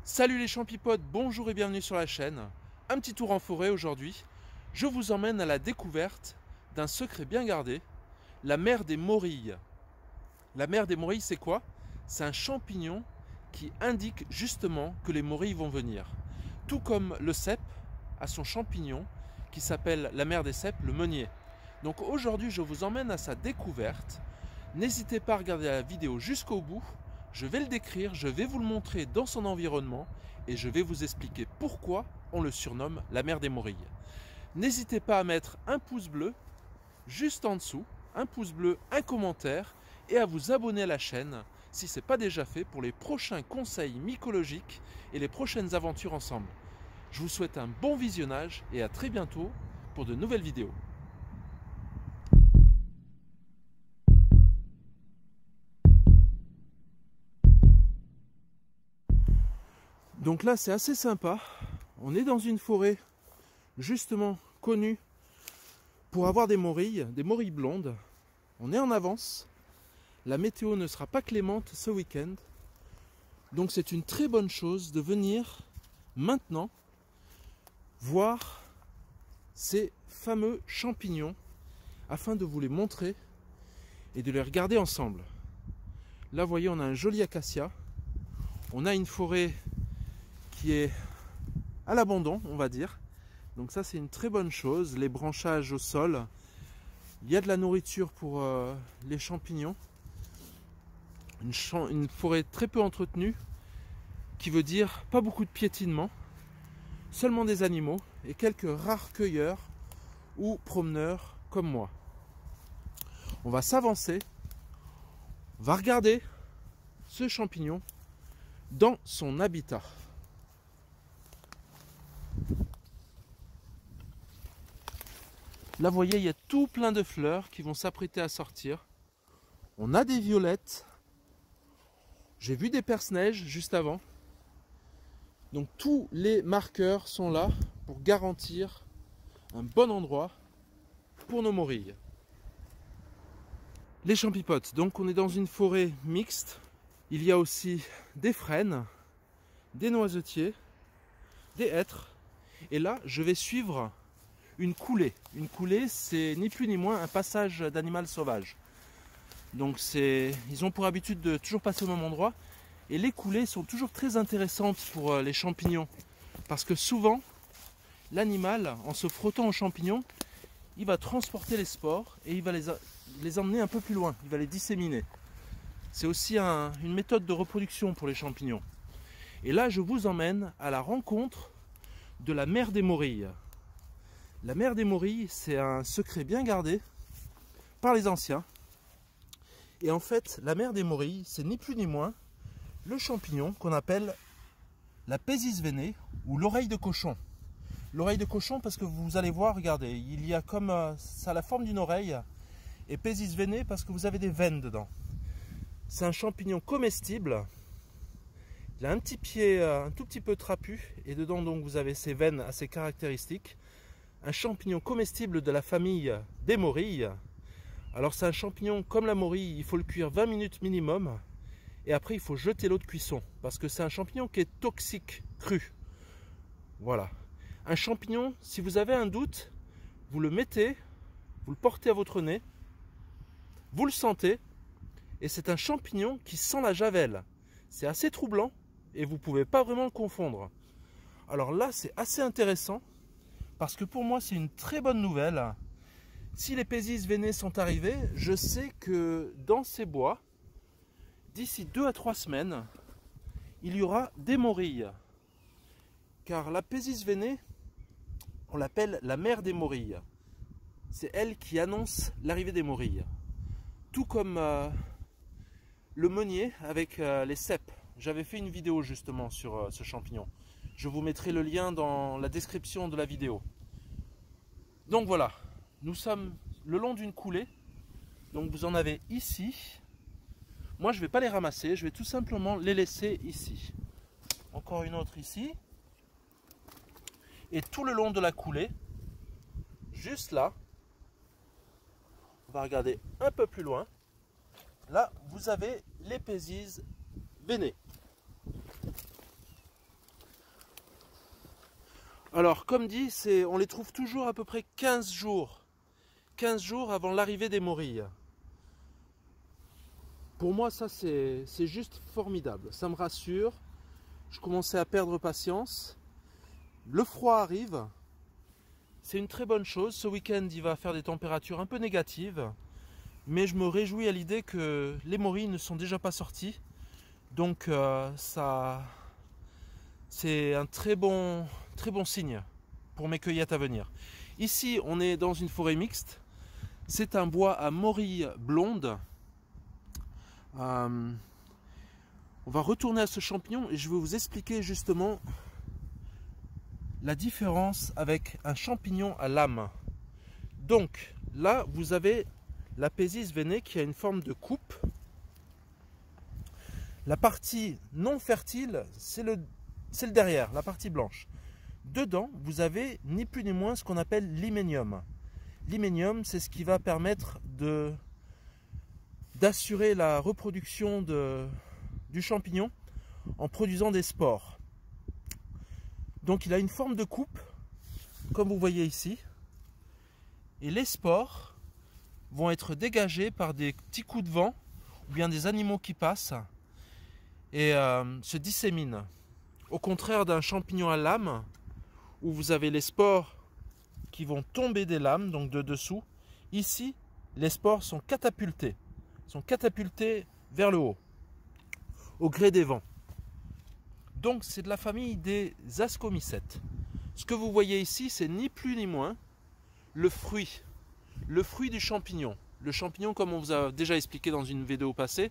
Salut les champipotes, bonjour et bienvenue sur la chaîne. Un petit tour en forêt aujourd'hui. Je vous emmène à la découverte d'un secret bien gardé, la mer des morilles. La mer des morilles, c'est quoi? C'est un champignon qui indique justement que les morilles vont venir. Tout comme le cèpe a son champignon qui s'appelle la mer des cèpes, le meunier. Donc aujourd'hui, je vous emmène à sa découverte. N'hésitez pas à regarder la vidéo jusqu'au bout. Je vais le décrire, je vais vous le montrer dans son environnement et je vais vous expliquer pourquoi on le surnomme la mer des morilles. N'hésitez pas à mettre un pouce bleu juste en dessous, un pouce bleu, un commentaire et à vous abonner à la chaîne si ce n'est pas déjà fait pour les prochains conseils mycologiques et les prochaines aventures ensemble. Je vous souhaite un bon visionnage et à très bientôt pour de nouvelles vidéos. Donc là c'est assez sympa, on est dans une forêt justement connue pour avoir des morilles blondes. On est en avance, la météo ne sera pas clémente ce week-end, donc c'est une très bonne chose de venir maintenant voir ces fameux champignons afin de vous les montrer et de les regarder ensemble. Là vous voyez, on a un joli acacia, on a une forêt qui est à l'abandon, on va dire. Donc ça c'est une très bonne chose, les branchages au sol, il y a de la nourriture pour les champignons, une forêt très peu entretenue, qui veut dire pas beaucoup de piétinement, seulement des animaux et quelques rares cueilleurs ou promeneurs comme moi. On va s'avancer, on va regarder ce champignon dans son habitat. Là, vous voyez, il y a tout plein de fleurs qui vont s'apprêter à sortir. On a des violettes. J'ai vu des perce-neige juste avant. Donc tous les marqueurs sont là pour garantir un bon endroit pour nos morilles. Les champipotes, donc on est dans une forêt mixte. Il y a aussi des frênes, des noisetiers, des hêtres. Et là, je vais suivre une coulée. Une coulée, c'est ni plus ni moins un passage d'animal sauvage. Donc ils ont pour habitude de toujours passer au même endroit. Et les coulées sont toujours très intéressantes pour les champignons. Parce que souvent, l'animal, en se frottant aux champignons, il va transporter les spores et il va les emmener un peu plus loin. Il va les disséminer. C'est aussi une méthode de reproduction pour les champignons. Et là, je vous emmène à la rencontre de la mer des morilles. La mer des morilles, c'est un secret bien gardé par les anciens. Et en fait, la mer des morilles, c'est ni plus ni moins le champignon qu'on appelle la Pésisvénée ou l'oreille de cochon. L'oreille de cochon parce que vous allez voir, regardez, il y a comme ça a la forme d'une oreille, et Pésisvénée parce que vous avez des veines dedans. C'est un champignon comestible. Il a un petit pied un tout petit peu trapu et dedans donc vous avez ces veines assez caractéristiques. Un champignon comestible de la famille des morilles. Alors c'est un champignon comme la morille, il faut le cuire 20 minutes minimum et après il faut jeter l'eau de cuisson parce que c'est un champignon qui est toxique cru. Voilà. Un champignon, si vous avez un doute, vous le mettez, vous le portez à votre nez, vous le sentez et c'est un champignon qui sent la javel. C'est assez troublant et vous ne pouvez pas vraiment le confondre. Alors là c'est assez intéressant. Parce que pour moi, c'est une très bonne nouvelle. Si les Pésisvénés sont arrivés, je sais que dans ces bois, d'ici 2 à 3 semaines, il y aura des morilles. Car la Pésisvénée, on l'appelle la mer des morilles. C'est elle qui annonce l'arrivée des morilles. Tout comme le meunier avec les cèpes. J'avais fait une vidéo justement sur ce champignon. Je vous mettrai le lien dans la description de la vidéo. Donc voilà, nous sommes le long d'une coulée. Donc vous en avez ici. Moi je ne vais pas les ramasser, je vais tout simplement les laisser ici. Encore une autre ici. Et tout le long de la coulée, juste là, on va regarder un peu plus loin. Là, vous avez les Pésisvénés. Alors, comme dit, on les trouve toujours à peu près 15 jours. 15 jours avant l'arrivée des morilles. Pour moi, ça, c'est juste formidable. Ça me rassure. Je commençais à perdre patience. Le froid arrive. C'est une très bonne chose. Ce week-end, il va faire des températures un peu négatives. Mais je me réjouis à l'idée que les morilles ne sont déjà pas sorties. Donc, c'est un très bon signe pour mes cueillettes à venir. Ici, on est dans une forêt mixte. C'est un bois à morilles blondes. On va retourner à ce champignon et je vais vous expliquer justement la différence avec un champignon à lame. Donc là, vous avez l'Apésis venae qui a une forme de coupe. La partie non fertile, c'est le derrière, la partie blanche. Dedans, vous avez ni plus ni moins ce qu'on appelle l'hyménium. L'hyménium, c'est ce qui va permettre d'assurer la reproduction du champignon en produisant des spores. Donc il a une forme de coupe, comme vous voyez ici. Et les spores vont être dégagés par des petits coups de vent ou bien des animaux qui passent et se disséminent. Au contraire d'un champignon à lame, où vous avez les spores qui vont tomber des lames, donc de dessous, ici, les spores sont catapultés vers le haut, au gré des vents. Donc c'est de la famille des ascomycètes. Ce que vous voyez ici, c'est ni plus ni moins le fruit du champignon. Le champignon, comme on vous a déjà expliqué dans une vidéo passée,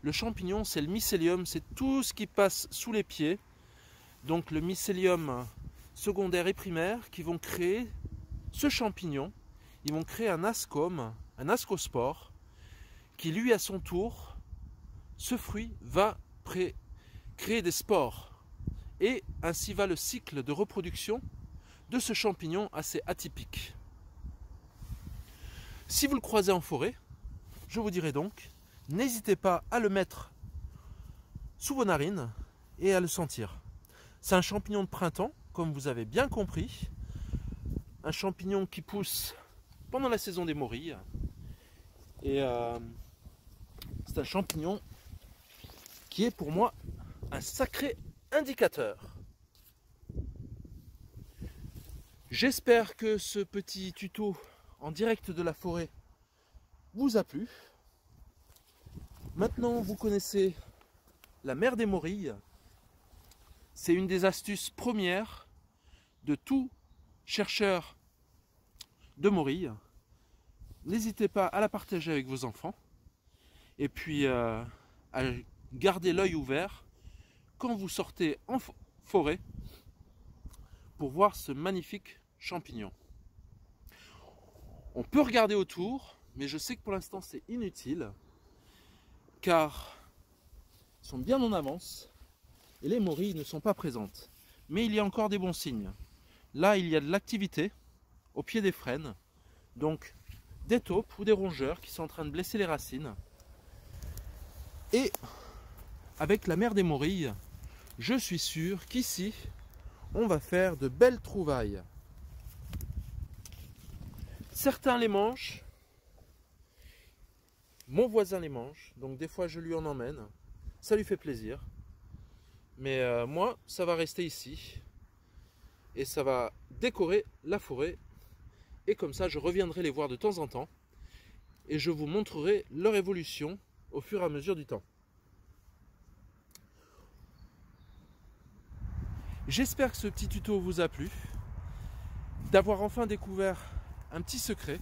le champignon, c'est le mycélium, c'est tout ce qui passe sous les pieds. Donc le mycélium secondaire et primaire qui vont créer ce champignon. Ils vont créer un ascome, un ascospore, qui lui, à son tour, ce fruit va créer des spores. Et ainsi va le cycle de reproduction de ce champignon assez atypique. Si vous le croisez en forêt, je vous dirai donc, n'hésitez pas à le mettre sous vos narines et à le sentir. C'est un champignon de printemps, comme vous avez bien compris. Un champignon qui pousse pendant la saison des morilles. Et c'est un champignon qui est pour moi un sacré indicateur. J'espère que ce petit tuto en direct de la forêt vous a plu. Maintenant, vous connaissez la mère des morilles. C'est une des astuces premières de tout chercheur de morilles. N'hésitez pas à la partager avec vos enfants et puis à garder l'œil ouvert quand vous sortez en forêt pour voir ce magnifique champignon. On peut regarder autour, mais je sais que pour l'instant c'est inutile car ils sont bien en avance et les morilles ne sont pas présentes. Mais il y a encore des bons signes. Là, il y a de l'activité au pied des frênes, donc des taupes ou des rongeurs qui sont en train de blesser les racines. Et avec la mère des morilles, je suis sûr qu'ici, on va faire de belles trouvailles. Certains les mangent, mon voisin les mange, donc des fois je lui en emmène, ça lui fait plaisir. Mais moi, ça va rester ici et ça va décorer la forêt. Et comme ça, je reviendrai les voir de temps en temps et je vous montrerai leur évolution au fur et à mesure du temps. J'espère que ce petit tuto vous a plu, d'avoir enfin découvert un petit secret.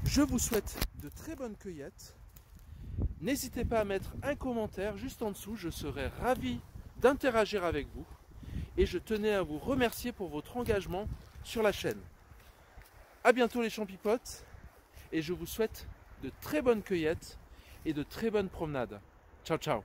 Je vous souhaite de très bonnes cueillettes. N'hésitez pas à mettre un commentaire juste en dessous, je serai ravi d'interagir avec vous. Et je tenais à vous remercier pour votre engagement sur la chaîne. A bientôt les champipotes et je vous souhaite de très bonnes cueillettes et de très bonnes promenades. Ciao ciao.